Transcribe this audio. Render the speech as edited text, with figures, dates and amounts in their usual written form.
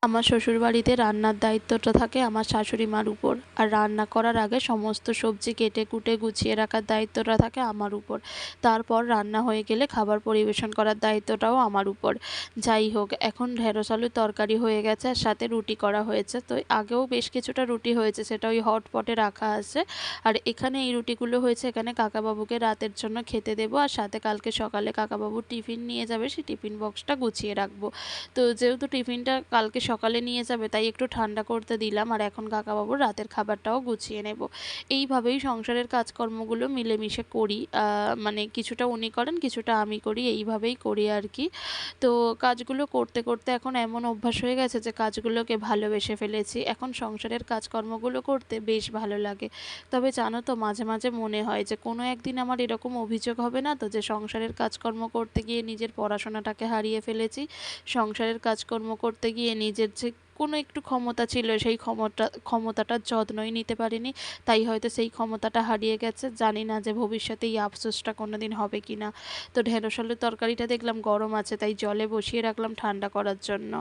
আমার শ্বশুরবাড়িতে রান্নার দায়িত্বটা থাকে আমার শাশুড়ি মার উপর, আর রান্না করার আগে সমস্ত সবজি কেটে কুটে গুছিয়ে রাখার দায়িত্বটা থাকে আমার উপর। তারপর রান্না হয়ে গেলে খাবার পরিবেশন করার দায়িত্বটাও আমার উপর। যাই হোক, এখন ঢেঁড়স আলুর তরকারি হয়ে গেছে আর সাথে রুটি করা হয়েছে। তো আগেও বেশ কিছুটা রুটি হয়েছে, সেটা ওই হটপটে রাখা আছে। আর এখানে এই রুটিগুলো হয়েছে, এখানে কাকাবাবুকে রাতের জন্য খেতে দেবো, আর সাথে কালকে সকালে কাকাবাবু টিফিন নিয়ে যাবে, সেই টিফিন বক্সটা গুছিয়ে রাখবো। তো যেহেতু টিফিনটা কালকে সকালে নিয়ে যাবে, তাই একটু ঠান্ডা করতে দিলাম, আর এখন কাকাবাবুর রাতের খাবারটাও গুছিয়ে নেব। এইভাবেই সংসারের কাজকর্মগুলো মিলেমিশে করি। মানে কিছুটা উনি করেন, কিছুটা আমি করি, এইভাবেই করি আর কি। তো কাজগুলো করতে করতে এখন এমন অভ্যাস হয়ে গেছে যে কাজগুলোকে ভালোবেসে ফেলেছি। এখন সংসারের কাজকর্মগুলো করতে বেশ ভালো লাগে। তবে জানো তো, মাঝে মাঝে মনে হয় যে কোনো একদিন আমার এরকম অভিযোগ হবে না তো, যে সংসারের কাজকর্ম করতে গিয়ে নিজের পড়াশোনাটাকে হারিয়ে ফেলেছি, সংসারের কাজকর্ম করতে গিয়ে নিজের যে কোনো একটু ক্ষমতা ছিল সেই ক্ষমতাটার যত্নই নিতে পারিনি, তাই হয়তো সেই ক্ষমতাটা হারিয়ে গেছে। জানি না যে ভবিষ্যতে এই আফসোসটা কোনো দিন হবে কি না। তো ঢেঁড়স আলুর তরকারিটা দেখলাম গরম আছে, তাই জলে বসিয়ে রাখলাম ঠান্ডা করার জন্য।